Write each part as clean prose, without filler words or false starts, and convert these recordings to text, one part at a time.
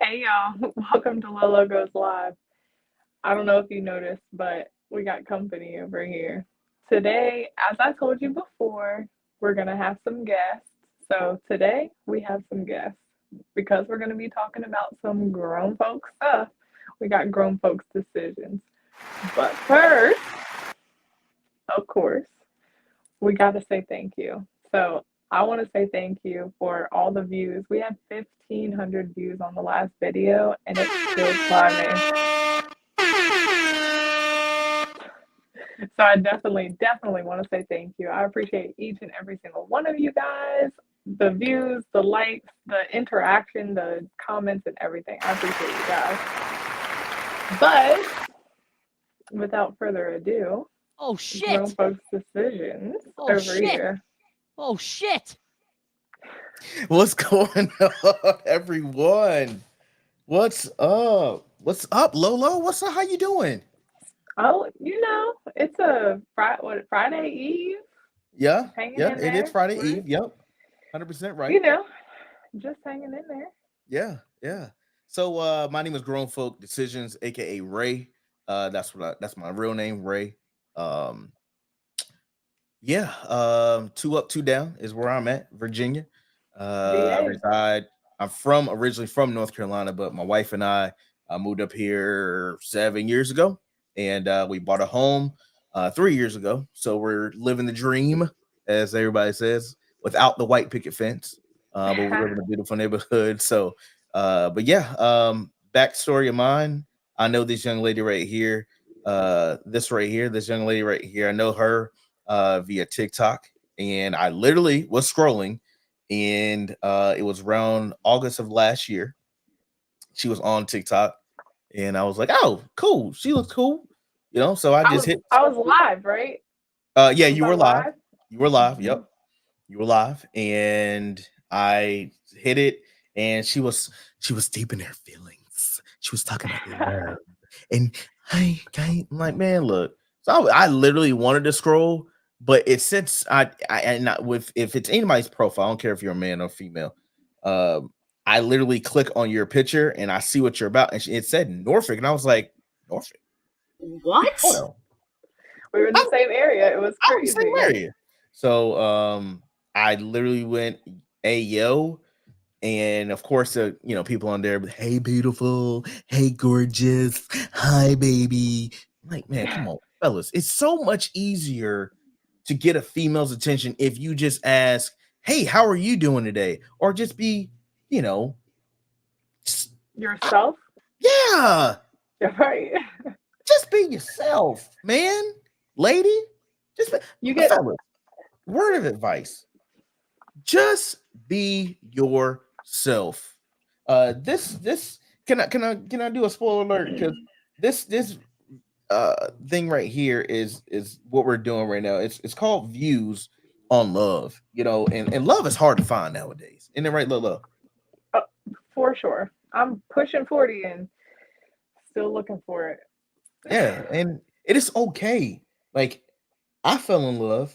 Hey y'all, welcome to Lolo Goes Live. I don't know if you noticed, but we got company over here. Today, as I told you before, we're going to have some guests. So today we have some guests because we're going to be talking about some grown folks stuff. We got grown folks decisions. But first, of course, we got to say thank you. So I want to say thank you for all the views. We had 1,500 views on the last video, and it's still climbing. So I definitely want to say thank you. I appreciate each and every single one of you guys. The views, the likes, the interaction, the comments, and everything. I appreciate you guys. But without further ado, Oh grown shit! folks' decisions Oh over shit! here. Oh shit! What's going on, everyone? What's up? What's up, Lolo? What's up? How you doing? Oh, it's a Friday Eve, Yeah, hanging yeah. in It is there, Friday right? Eve. Yep, 100% right. You know, just hanging in there. Yeah, yeah. So, my name is Grown Folk Decisions, aka Ray. That's my real name, Ray. Um, yeah. Two up, two down is where I'm at, Virginia. I VA. reside. I'm originally from North Carolina, but my wife and I moved up here 7 years ago, and we bought a home 3 years ago. So we're living the dream, as everybody says, without the white picket fence. But we live in a beautiful neighborhood. So, but yeah, backstory of mine. I know this young lady right here. This young lady right here. I know her via TikTok, and I literally was scrolling, and it was around August of last year. She was on TikTok, and I was like, "Oh, cool! She looks cool," So I I just was hit. I was live, right? Yeah, Was you I were live. live? You were live. Mhm. Yep, you were live, and I hit it, and she was deep in her feelings. She was talking about love, and I'm like, man, look. So I literally wanted to scroll, but it sits. I not with if it's anybody's profile. I don't care if you're a man or female. Um, I literally click on your picture and I see what you're about, and it said Norfolk, and I was like, Norfolk. Hold What? on. We were in the I'm, same area. It was I'm the same crazy. area. So I literally went, hey yo, and of course, people on there, hey beautiful, hey gorgeous, hi baby. I'm like, man, come on, fellas. It's so much easier to get a female's attention if you just ask, hey, how are you doing today? Or just be, you know, just, Yourself? yeah, Yeah, right. just be yourself, man, lady. Just be, You get fellas. Word of advice: just be yourself. This can I do a spoiler alert, because this thing right here is what we're doing right now. It's called Views on Love, and love is hard to find nowadays. Isn't it right, Lolo? uh, for sure. I'm pushing 40 and still looking for it. Yeah, and it is okay. Like, I fell in love.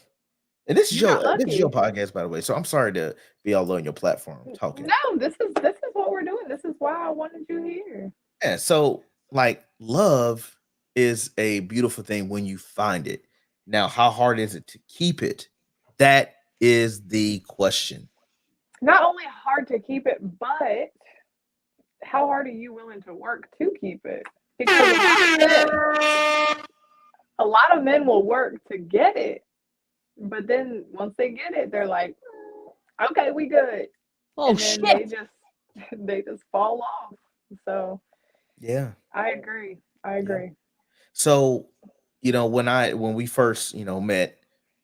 And You got this is your lucky. podcast, by the way. So I'm sorry to be all on your platform talking. No, this is what we're doing. This is why I wanted you here. Yeah, so like love is a beautiful thing when you find it. Now, how hard is it to keep it? That is the question. Not only hard to keep it, but how hard are you willing to work to keep it? Because a lot of men will work to get it, but then once they get it, they're like, okay, we good. Oh And then they shit! just they just fall off. So Yeah, I agree. I yeah. agree. So, when we first, met,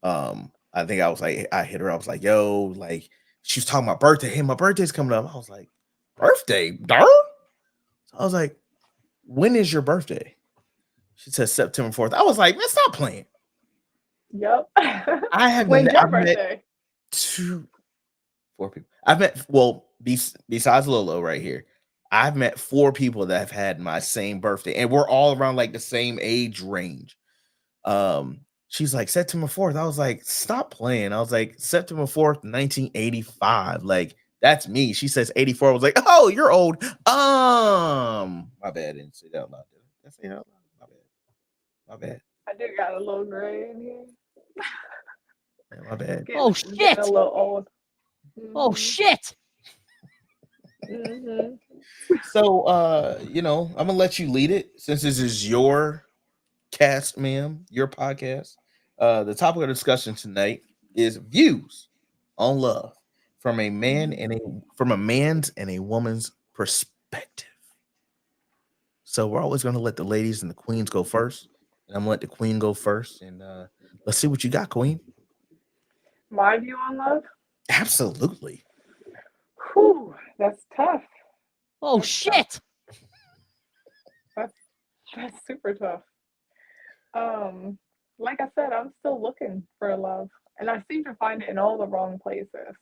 I think I hit her. I was like, yo, like, she was talking about birthday. Hey, my birthday's coming up. I was like, birthday, darn. So I was like, when is your birthday? She said September 4th. I was like, man, stop playing. Yep. I have When's your I've met birthday? 4 people. I've met, well, besides Lolo right here, I've met 4 people that have had my same birthday, and we're all around like the same age range. She's like September 4th. I was like, stop playing. I was like, September 4th, 1985. Like, that's me. She says 84. I was like, oh, you're old. My bad. I didn't say that out loud. Did I say that out loud? My bad. I do got a little gray in here. Yeah, my bad. Getting, getting a little old. Oh shit. So I'm gonna let you lead it since this is your cast, ma'am, your podcast. The topic of discussion tonight is views on love from a man's and a woman's perspective. So we're always gonna let the ladies and the queens go first, and I'm gonna let the queen go first, and let's see what you got, queen. My view on love? Absolutely. Whew, that's tough. Oh shit. That's super tough. Like I said, I'm still looking for love, and I seem to find it in all the wrong places.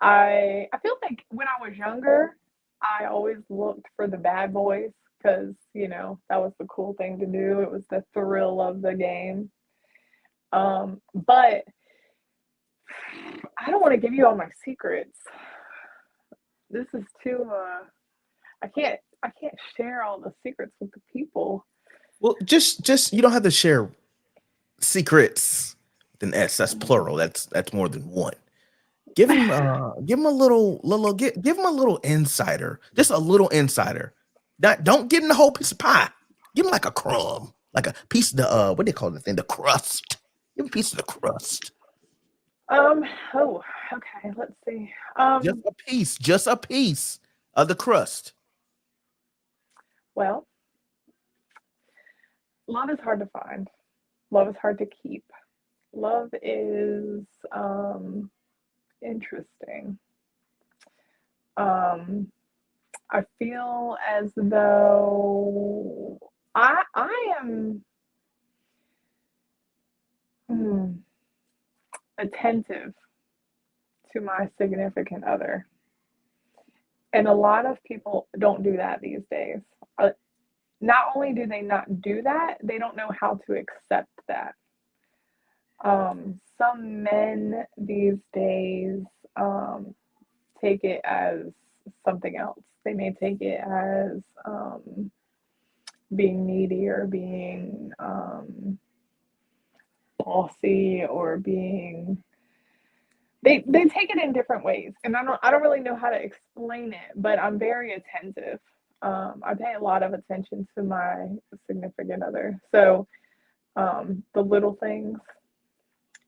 I feel like when I was younger, I always looked for the bad boys because, that was the cool thing to do. It was the thrill of the game. But I don't want to give you all my secrets. This is too I can't share all the secrets with the people. Well, just you don't have to share secrets with an S. That's plural. That's more than one. Give him a little give him a little insider. Just a little insider. Don't give him the whole piece of pie. Give him like a crumb, like a piece of the what do they call the thing? The crust. Give him a piece of the crust. Oh, okay, let's see. Just a piece of the crust. Well, love is hard to find. Love is hard to keep. Love is interesting. I feel as though I am attentive to my significant other. And a lot of people don't do that these days. Not only do they not do that, they don't know how to accept that. Some men these days take it as something else. They may take it as being needy or being bossy or being they take it in different ways, and I don't really know how to explain it, but I'm very attentive. I pay a lot of attention to my significant other, so the little things,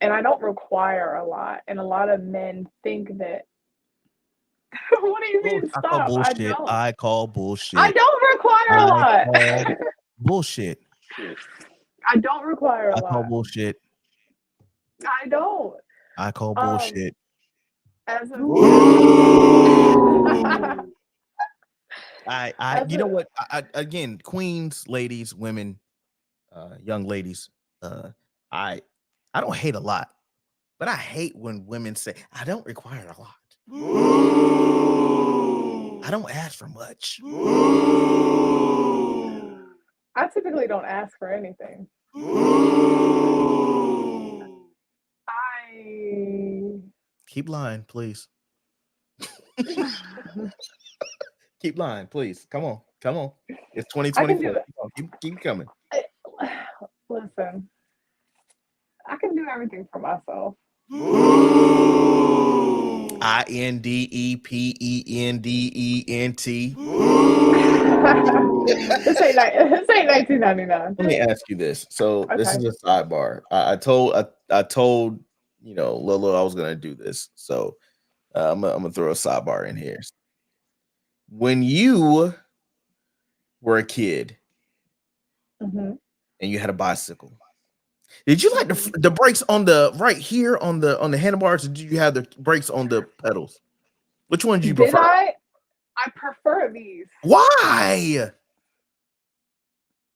and I don't require a lot, and a lot of men think that. What do you mean? Stop! I call bullshit. I don't require a lot. Bullshit. I don't require a lot. I call bullshit. I don't. I call bullshit. As a you know what? Again, queens, ladies, women, young ladies. I don't hate a lot, but I hate when women say I don't require a lot. I don't ask for much. I typically don't ask for anything. Keep lying, please. Keep lying, please. Come on. It's 2024. Keep coming. Listen, I can do everything for myself. INDEPENDENT. This ain't 1999. Let me ask you this. So Okay. This is a sidebar. I told Lolo I was gonna do this. So I'm gonna throw a sidebar in here. When you were a kid and you had a bicycle, did you like the brakes on the right here on the handlebars, or did you have the brakes on the pedals? Which one did you prefer? I prefer these. Why?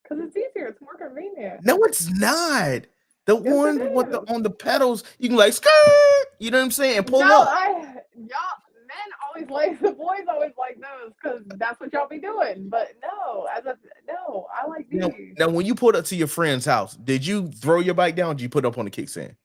Because it's easier. It's more convenient. No, it's not. The Yes, one it with the is. on the pedals, you can like skirt, you know what I'm saying, and pull No, up. y'all men always like the boys always like those because that's what y'all be doing. But no, no, I like Now, these now, when you pulled up to your friend's house, did you throw your bike down? Or did you put it up on the kickstand?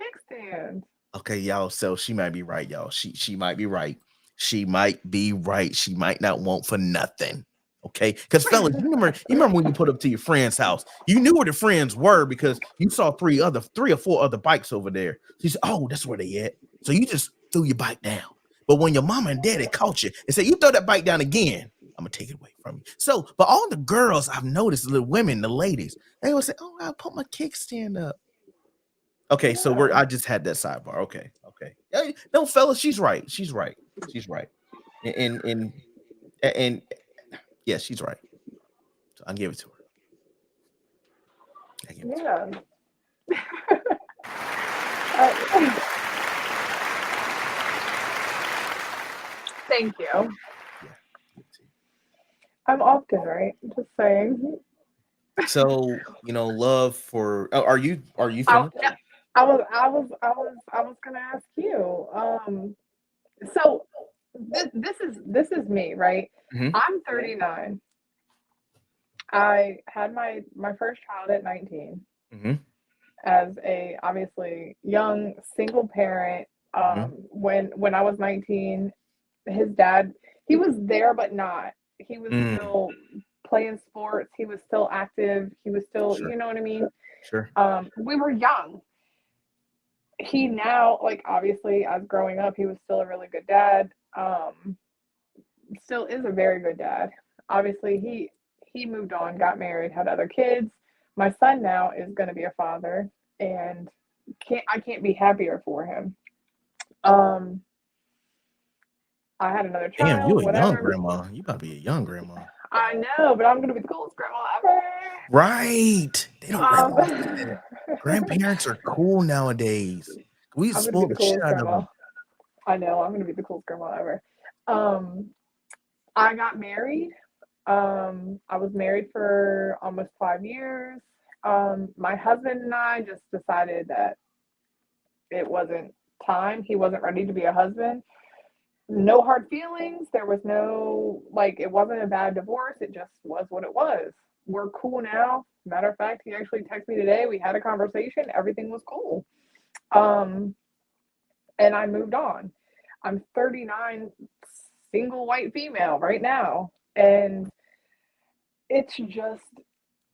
kickstands. Okay, y'all. So she might be right, y'all. She might be right. She might be right. She might not want for nothing. Okay, because fellas, you remember when you put up to your friend's house, you knew where the friends were because you saw three or four other bikes over there. So you said, "Oh, that's where they at." So you just threw your bike down. But when your mama and daddy caught you and said, "You throw that bike down again, I'm gonna take it away from you." So, but all the girls I've noticed, the women, the ladies, they would say, "Oh, I put my kickstand up." Okay, so Yeah. I just had that sidebar. Okay, okay. Hey, no, fellas, she's right. She's right. She's right. And yeah, she's right. So I'll give it to her. I give it to her. Yeah. Uh, thank you. Yeah, give it to you. I'm often right. Just saying. So love for. Oh, are you I, finished? I was gonna ask you. So this is me, right? Hmm. I'm 39. I had my first child at 19 Hmm. as a obviously young single parent. Hmm. When I was 19, his dad, he was there but not. He was Mm, still playing sports. He was still active. He was still, sure, you know what I mean? sure, We were young. He now, like obviously, as growing up, he was still a really good dad. Still is a very good dad. Obviously, he moved on, got married, had other kids. My son now is going to be a father, and I can't be happier for him. Um, I had another damn, you child, a young whatever. grandma. You about to be a young grandma. I know, but I'm going to be the coolest grandma ever. Right. They don't realize that. Um, Grandparents are cool nowadays. We I'm going to be spoil the the shit coolest out of grandma. them. I know, I'm going to be the coolest grandma ever. Um, I got married. I was married for almost 5 years. My husband and I just decided that it wasn't time. He wasn't ready to be a husband. No hard feelings. There was no, like, it wasn't a bad divorce. It just was what it was. We're cool now. Matter of fact, he actually texted me today. We had a conversation. Everything was cool. Um, and I moved on. I'm 39, single white female right now. And it's just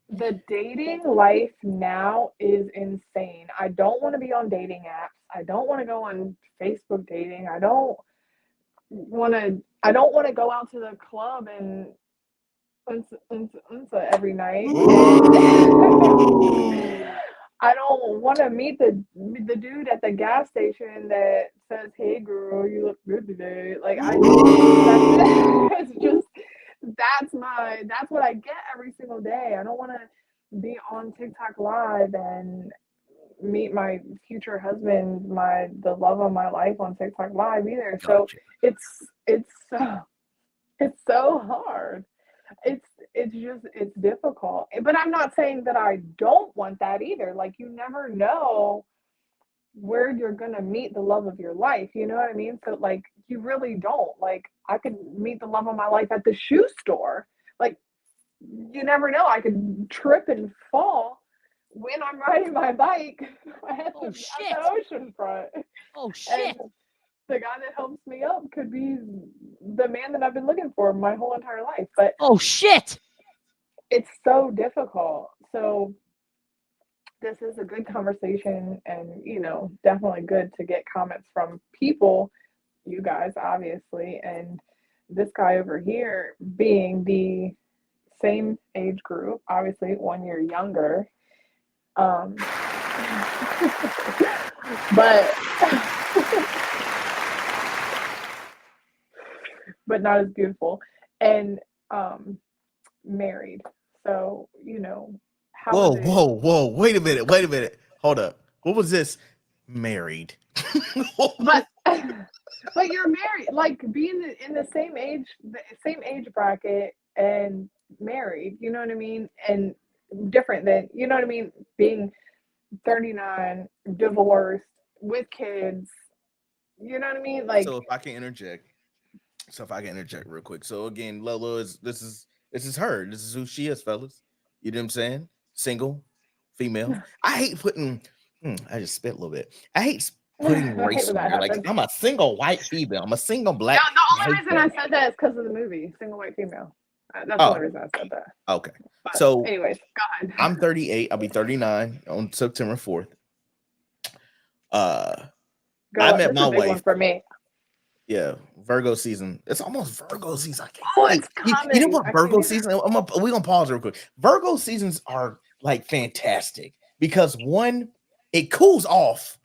the dating life now is insane. I don't want to be on dating apps. I don't want to go on Facebook dating. I don't want to go out to the club and every night. I don't want to meet the dude at the gas station that says, "Hey girl, you look good today." Like I that's it's just that's what I get every single day. I don't want to be on TikTok live and meet my future husband, the love of my life on TikTok live either. So Gotcha. it's so hard. It's it's difficult. But I'm not saying that I don't want that either. Like you never know where you're gonna meet the love of your life. You know what I mean? So like you really don't. Like I could meet the love of my life at the shoe store. Like you never know. I could trip and fall when I'm riding my bike at Oh the shit. ocean front. Oh And shit. the guy that helps me up could be the man that I've been looking for my whole entire life. But Oh shit. it's so difficult. So this is a good conversation and definitely good to get comments from people, you guys obviously, and this guy over here being the same age group, obviously 1 year younger. Um but but not as beautiful and um married. So, how is Whoa, it? whoa, whoa. Wait a minute. Wait a minute. Hold up. What was this? Married. But but you're married, like being in the same age bracket and married, you know what I mean? And different than, you know what I mean? Being 39, divorced, with kids. You know what I mean? Like, So if I can interject, real quick. So again, Lolo is this is her. This is who she is, fellas. You know what I'm saying? Single, female. I hate putting. I just spit a little bit. I hate putting I hate race when on that there. Like happens. I'm a single white female. I'm a single No, black. the I only hate reason I that. said that is because of the movie, Single White Female. That's the Oh, only reason I said that. okay. But So anyways, go ahead. I'm 38. I'll be 39 on September 4th. I met That's my a big one wife. for me. Yeah, Virgo season. It's almost Virgo season. I can't Oh, wait. it's You know coming. what I Virgo can't season? We're gonna pause real quick. Virgo seasons are like fantastic because one, it cools off.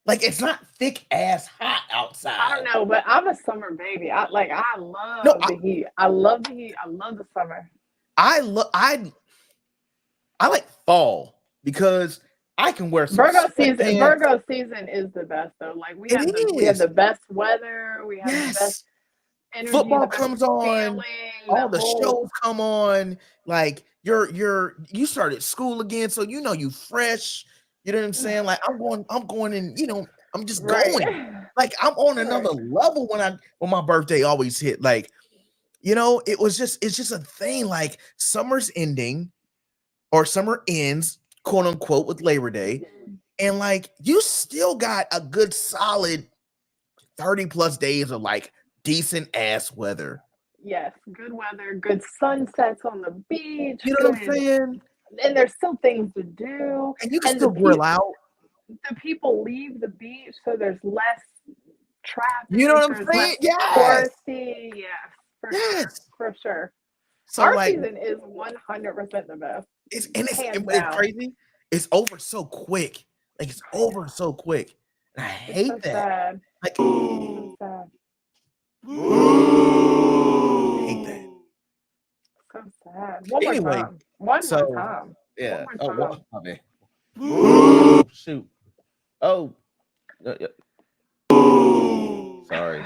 Like it's not thick ass hot outside. I don't know, but I'm a summer baby. I love No, the heat. I love the heat. I love the summer. I like fall because I can wear some sweatpants. Virgo season is the best though. Like we have It the is. best weather. We have the best Yes. energy. Football the best comes on, feeling, all the shows come on. Like you started school again, so you know you fresh. You know what I'm saying? Like I'm going and I'm just going. right. Like I'm on Right. another level when my birthday always hit. Like, it's just a thing. Like summer's ending or summer ends, quote unquote, with Labor Day. And like you still got a good solid 30 plus days of like decent ass weather. Yes, good weather, good sunsets on the beach. You know what I'm saying? And there's still things to do. And you can And still grill out. The people leave the beach, so there's less traffic. You know what I'm saying? Yes. Yes. For sure. So Our like season is 100% the best. it's crazy. It's over so quick. Like it's over so quick. And I hate so that. Sad. Like so sad. I hate that. So sad. One Anyway, more time. One more time. Yeah. One more time. Oh, man. Shoot. Oh. Sorry.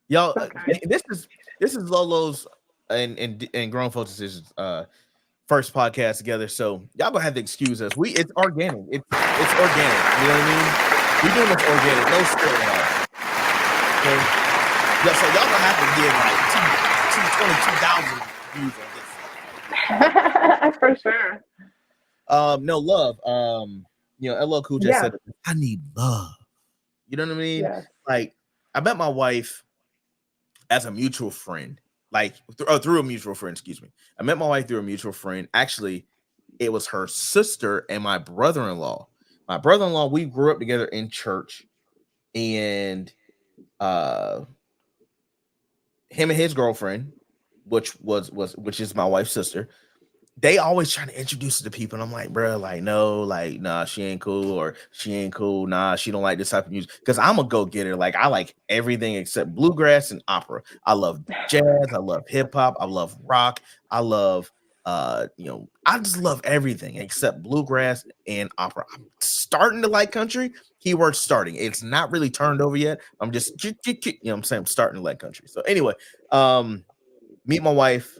Y'all, Okay. this is Lolo's and Grown Folks Decisions first podcast together. So y'all gonna have to excuse us. It's organic. It's organic. You know what I mean? We're doing this organic, no script at all. Okay. Yeah, so y'all gonna have to give like 22,000 views on this. For sure. No love. LL Cool J said, I need love. You know what I mean? Yes. Like, I met my wife as a mutual friend, through a mutual friend, excuse me. I met my wife through a mutual friend. Actually, it was her sister and my brother-in-law. My brother-in-law, we grew up together in church, and him and his girlfriend, which is my wife's sister, they always trying to introduce it to people. And I'm like, bro, like, no, like, nah, she ain't cool, or she ain't cool. Nah, she don't like this type of music. Because I'm a go-getter. Like, I like everything except bluegrass and opera. I love jazz. I love hip-hop. I love rock. I love, I just love everything except bluegrass and opera. I'm starting to like country. Keyword starting. It's not really turned over yet. I'm just, I'm saying? I'm starting to like country. So anyway, meet my wife.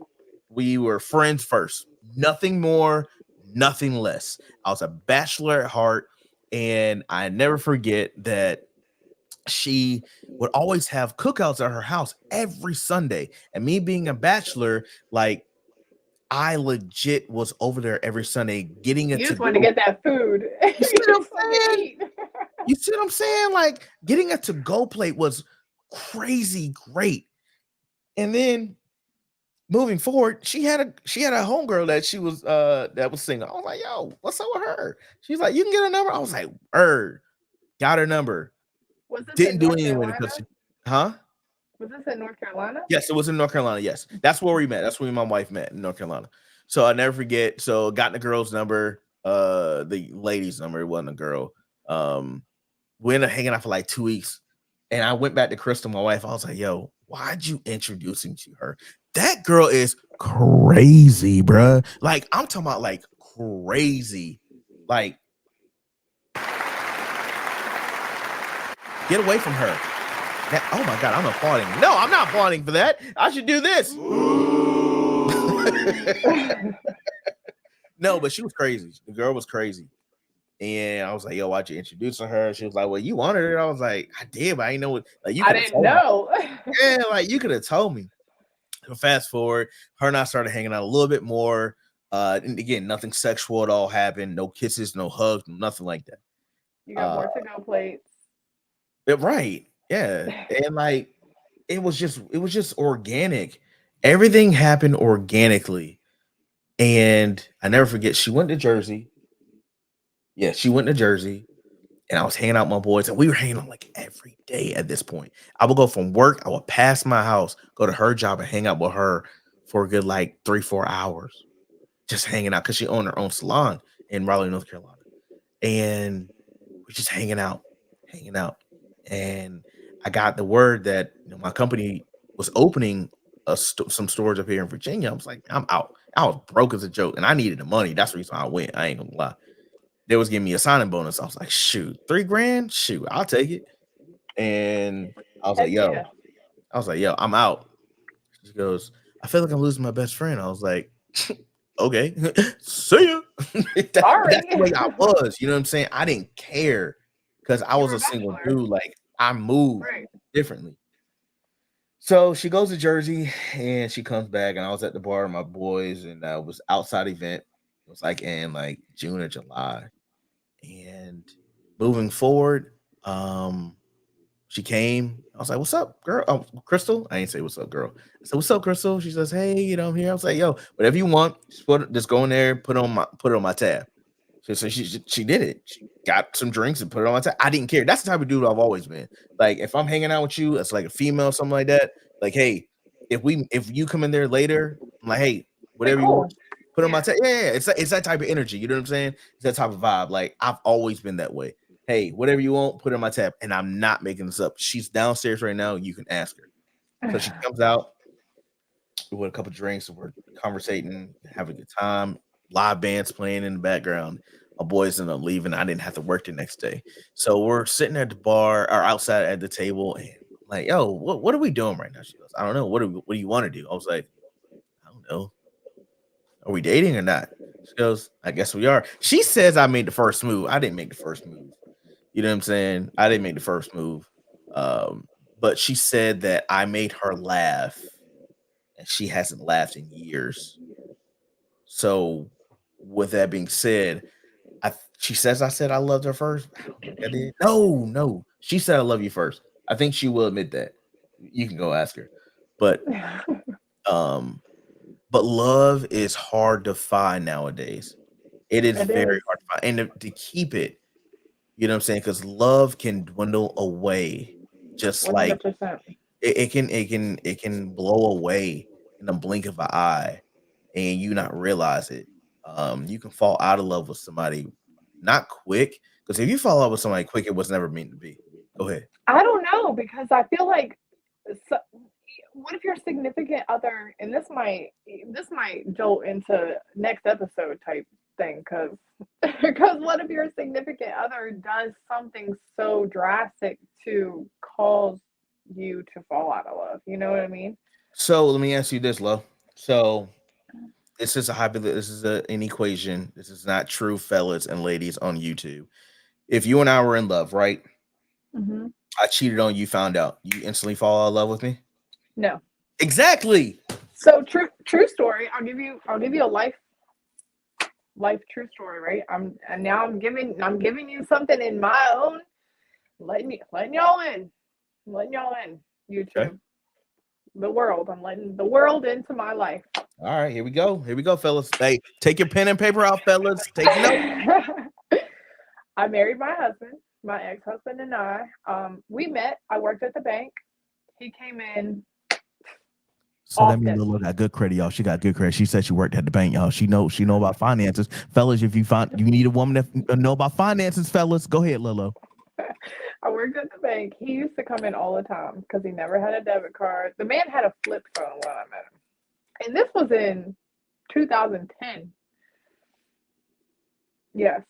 We were friends first. Nothing more, nothing less. I was a bachelor at heart, and I never forget that she would always have cookouts at her house every Sunday. And me being a bachelor, like, I legit was over there every Sunday getting it. You just want to get that food. You see what I'm saying? You see what I'm saying? Like, getting a to-go plate was crazy great. And then moving forward, she had a homegirl that she was that was singing. I was like, yo, what's up with her? She's like, you can get her number. I was like, got her number. Didn't do anything with it because was this in North Carolina? Yes, it was in North Carolina. Yes, that's where we met. That's where me and my wife met in North Carolina. So I never forget. So got the girl's number, the lady's number. It wasn't a girl. We ended up hanging out for like 2 weeks, and I went back to Crystal, my wife. I was like, yo, why'd you introduce me to her? That girl is crazy, bruh. Like, I'm talking about like crazy. Like, get away from her. Oh my God, I'm applauding. No, I'm not applauding for that. I should do this. No, but she was crazy. The girl was crazy. And I was like, yo, why'd you introduce her? She was like, well, you wanted her. I was like, I did, but I didn't know what, like, you I could have didn't told me. know. Yeah, like, you could have told me. Fast forward, her and I started hanging out a little bit more. And again, nothing sexual at all happened. No kisses, no hugs, nothing like that. You got more to-go plates. Right. Yeah. And like, it was just organic. Everything happened organically. And I never forget, she went to Jersey. Yeah, she went to Jersey. And I was hanging out with my boys, and we were hanging out like every day at this point. I would go from work, I would pass my house, go to her job, and hang out with her for a good like 3-4 hours, just hanging out because she owned her own salon in Raleigh, North Carolina. And we're just hanging out. And I got the word that my company was opening some stores up here in Virginia. I was like, I'm out. I was broke as a joke, and I needed the money. That's the reason I went. I ain't gonna lie. They was giving me a signing bonus. I was like, shoot, $3,000, shoot, I'll take it. And I was Heck like, yo, I'm out. She goes, I feel like I'm losing my best friend. I was like, okay, see ya. That's the way I was. You know what I'm saying? I didn't care because I was a single dude. Like, I moved differently. So she goes to Jersey and she comes back, and I was at the bar with my boys, and it was outside event. It was like in like June or July. And moving forward, she came. I was like, "What's up, girl? Oh, Crystal." I didn't say "What's up, girl." I said, "What's up, Crystal?" She says, "Hey, I'm here." I was like, "Yo, whatever you want, just go in there, put it on my tab." So she did it. She got some drinks and put it on my tab. I didn't care. That's the type of dude I've always been. Like, if I'm hanging out with you, it's like a female, something like that. Like, hey, if you come in there later, I'm like, hey, whatever you want, put on my tab. Yeah, it's that type of energy. You know what I'm saying? It's that type of vibe. Like, I've always been that way. Hey, whatever you want, put it on my tab. And I'm not making this up. She's downstairs right now. You can ask her. So she comes out with a couple drinks, and we're conversating, having a good time. Live bands playing in the background. My boys ended up leaving. I didn't have to work the next day. So we're sitting at the bar or outside at the table, and like, yo, what are we doing right now? She goes, I don't know. What do you want to do? I was like, I don't know. Are we dating or not? She goes, I guess we are. She says I made the first move. I didn't make the first move. You know what I'm saying? I didn't make the first move. But she said that I made her laugh, and she hasn't laughed in years. So, with that being said, she says I said I loved her first. I don't think I did. No. She said I love you first. I think she will admit that. You can go ask her. But love is hard to find nowadays. It is very hard to find. And to keep it, you know what I'm saying? Because love can dwindle away just 100%. like it can blow away in the blink of an eye and you not realize it. You can fall out of love with somebody not quick, because if you fall out with somebody quick, it was never meant to be. Go ahead. I don't know, because I feel like what if your significant other, and this might jolt into next episode type thing, because what if your significant other does something so drastic to cause you to fall out of love? You know what I mean? So let me ask you this, Lo. So this is an equation. This is not true, fellas and ladies on YouTube. If you and I were in love, right? Mm-hmm. I cheated on you, found out. You instantly fall out of love with me? No. Exactly. So true story. I'll give you a life true story, right? I'm giving you something in my own, letting y'all in. YouTube. Okay. The world. I'm letting the world into my life. All right, here we go, fellas. Hey, take your pen and paper out, fellas. Take notes. I married my husband, my ex-husband, and I. We met. I worked at the bank. He came in. So often. That means Lolo got good credit, y'all. She got good credit. She said she worked at the bank, y'all. She know about finances, fellas. If you need a woman that know about finances, fellas, go ahead, Lolo. I worked at the bank. He used to come in all the time because he never had a debit card. The man had a flip phone when I met him, and this was in 2010. Yes,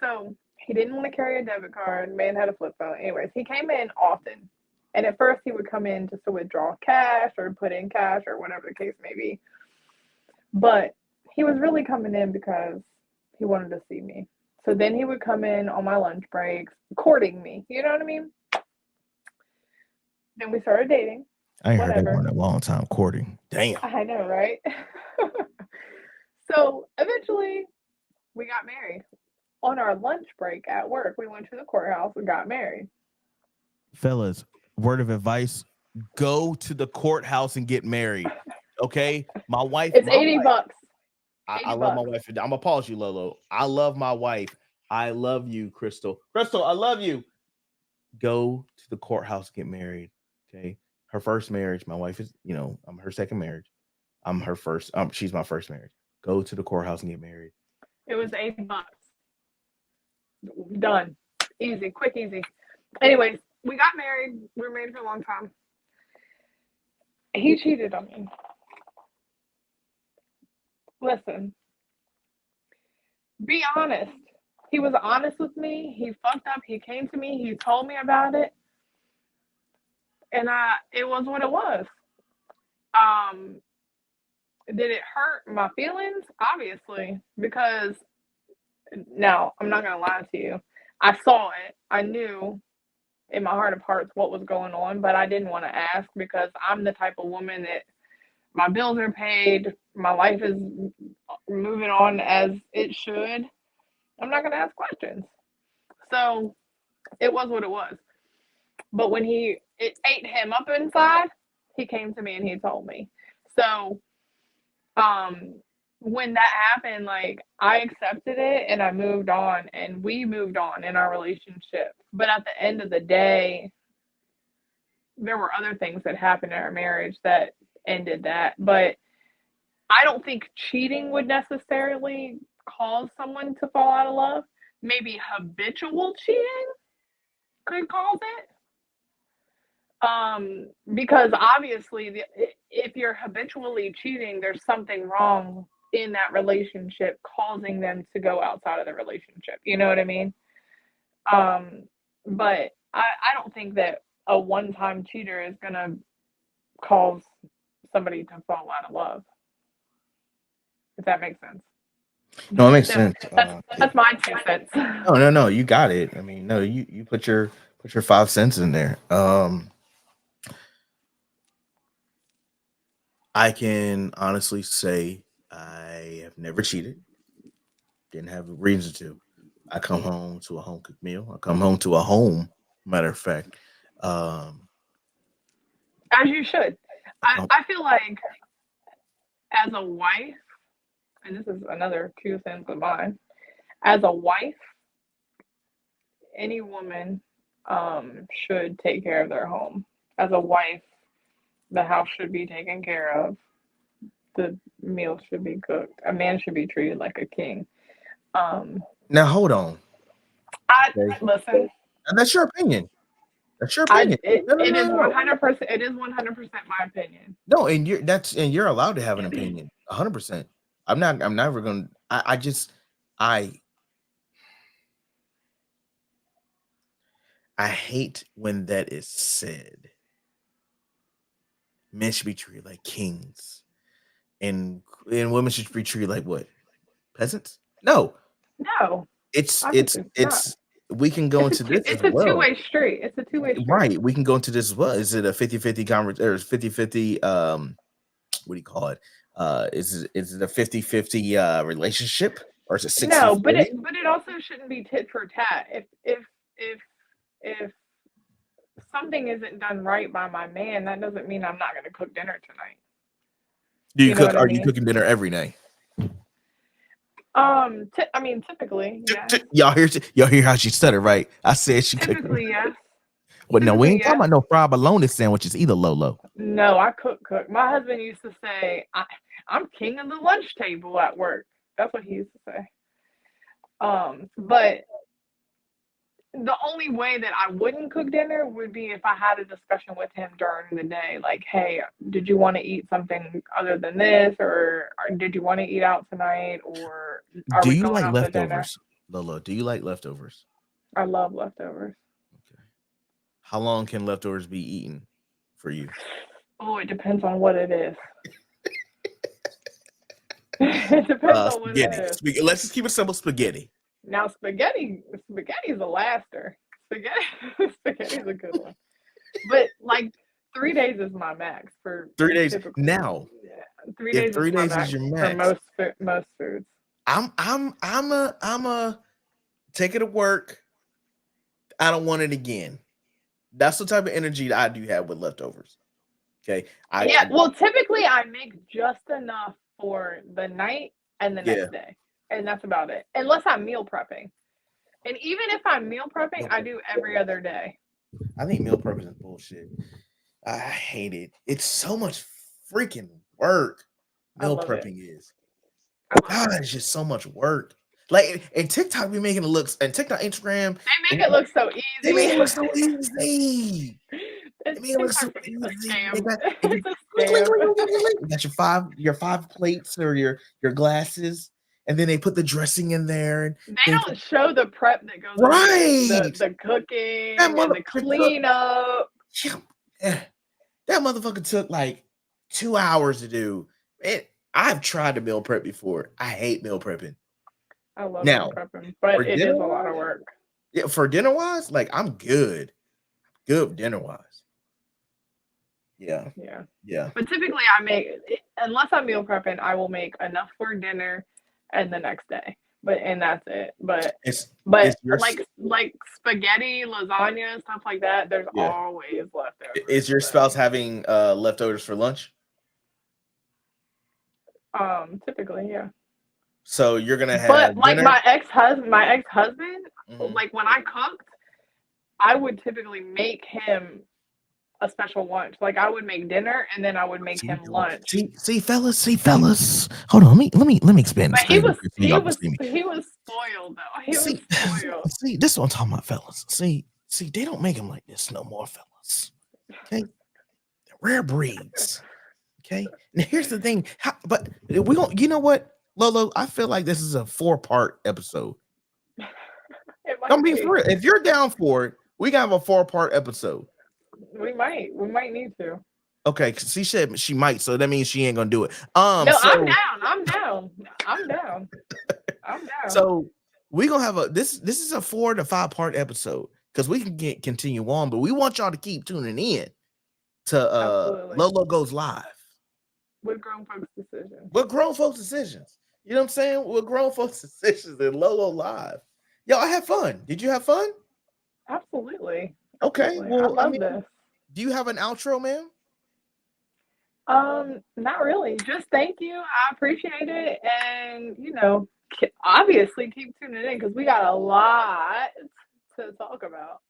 so he didn't want to carry a debit card. The man had a flip phone. Anyways, he came in often. And at first he would come in just to withdraw cash or put in cash or whatever the case may be. But he was really coming in because he wanted to see me. So then he would come in on my lunch breaks, courting me. You know what I mean? Then we started dating. I ain't heard that Whatever. one in a long time. Courting. Damn. I know, right? So eventually we got married. On our lunch break at work, we went to the courthouse and got married. Fellas, word of advice: go to the courthouse and get married. Okay, my wife. It's my $80. wife- I 80 love my bucks. wife. I'm gonna pause you, Lolo. I love my wife. I love you, Crystal. Crystal, I love you. Go to the courthouse, get married. Okay, her first marriage. My wife is, I'm her second marriage. I'm her first. She's my first marriage. Go to the courthouse and get married. It was $80. Done. Easy, quick, easy. Anyways, we got married. We were married for a long time. He cheated on me. Listen, be honest. He was honest with me. He fucked up. He came to me. He told me about it. And it was what it was. Did it hurt my feelings? Obviously, because now I'm not gonna lie to you. I saw it. I knew in my heart of hearts what was going on, but I didn't want to ask because I'm the type of woman that my bills are paid, my life is moving on as it should. I'm not gonna ask questions. So it was what it was. But when it ate him up inside, he came to me and he told me. So when that happened, like, I accepted it and I moved on and we moved on in our relationship. But at the end of the day, there were other things that happened in our marriage that ended that. But I don't think cheating would necessarily cause someone to fall out of love. Maybe habitual cheating could cause it. Because obviously, if you're habitually cheating, there's something wrong in that relationship causing them to go outside of the relationship. You know what I mean? But I don't think that a one-time cheater is going to cause somebody to fall out of love. If that makes sense. No, it makes sense. That's my 2 cents. No, you got it. I mean, no, you put your 5 cents in there. I can honestly say I have never cheated. Didn't have a reason to. I come home to a home cooked meal. I come home to a home. Matter of fact, As you should. I feel like as a wife, and this is another 2 cents of mine, as a wife, any woman should take care of their home. As a wife, the house should be taken care of. The meal should be cooked. A man should be treated like a king. now hold on. Okay. Listen. And that's your opinion. That's your opinion. It is 100%. It is 100% my opinion. No, and you're allowed to have an opinion. 100%. I'm never gonna. I hate when that is said. Men should be treated like kings, and women should be treated like what? Peasants? No. It's we can go into this as well. It's a two-way street. It's a two-way street. Right. We can go into this as well. Is it a 50-50 conversation or 50-50 what do you call it? Is it a 50-50 relationship or is it 60? No, but it also shouldn't be tit for tat. If something isn't done right by my man, that doesn't mean I'm not going to cook dinner tonight. Do you cook? Are you cooking dinner every night? Typically, yes. Y'all hear how she said it, right? I said she typically, yes. Well, no, we ain't talking about no fried bologna sandwiches either, Lolo. No, I cook. My husband used to say, I'm king of the lunch table at work. That's what he used to say. But the only way that I wouldn't cook dinner would be if I had a discussion with him during the day, like, hey, did you want to eat something other than this, or did you want to eat out tonight, or do you like leftovers, Lolo? Do you like leftovers? I love leftovers. Okay. How long can leftovers be eaten for you? Oh, it depends on what it is. It depends on what it Spaghetti. is. Let's just keep it simple. Spaghetti. Now spaghetti's a laster. Spaghetti's a good one. But like 3 days is my max for 3 days. typical. Now, Yeah, 3 if days 3 is my days is max your for max, most foods. I'm a take it to work. I don't want it again. That's the type of energy that I do have with leftovers. Okay. Well, typically I make just enough for the night and the next day. And that's about it. Unless I'm meal prepping. And even if I'm meal prepping, I do every other day. I think meal prepping is bullshit. I hate it. It's so much freaking work. Meal prepping is. God, it's just so much work. Like, and TikTok be making it look, and TikTok, Instagram, they make it look so easy. They make it look so easy. It's They make it look so a easy. scam. You got your five plates or your glasses, and then they put the dressing in there. And they don't show the prep that goes right, the cooking and the cleanup. That motherfucker took like 2 hours to do. I've tried to meal prep before. I hate meal prepping. I love meal prepping, but it is a lot of work. Yeah, for dinner wise, like I'm good dinner wise. Yeah. But typically, I make, unless I'm meal prepping, I will make enough for dinner and the next day. And that's it. But it's like spaghetti, lasagna, stuff like that. There's always leftovers. Is your spouse having leftovers for lunch? Typically, yeah. So you're gonna have. But like my ex-husband, mm-hmm. like when I cooked, I would typically make him a special lunch. Like I would make dinner and then I would make him lunch. See, fellas. Hold on, let me expand. But he was spoiled though. He was spoiled. See, this is what I'm talking about, fellas. See, they don't make them like this no more, fellas. Okay, they're rare breeds. Okay, now here's the thing. But we don't. You know what, Lolo? I feel like this is a 4-part episode. Don't be for it. If you're down for it, we can have a 4-part episode. We might need to. Okay, she said she might, so that means she ain't gonna do it. No, I'm down. So we gonna have this is a 4 to 5-part episode because we can continue on, but we want y'all to keep tuning in to Lolo Goes Live. With grown folks' decisions. With grown folks' decisions. You know what I'm saying? With grown folks' decisions and Lolo Live. Yo, I had fun. Did you have fun? Absolutely. Okay. Well, I love this. Do you have an outro, ma'am? Not really. Just thank you. I appreciate it. And, obviously keep tuning in because we got a lot to talk about.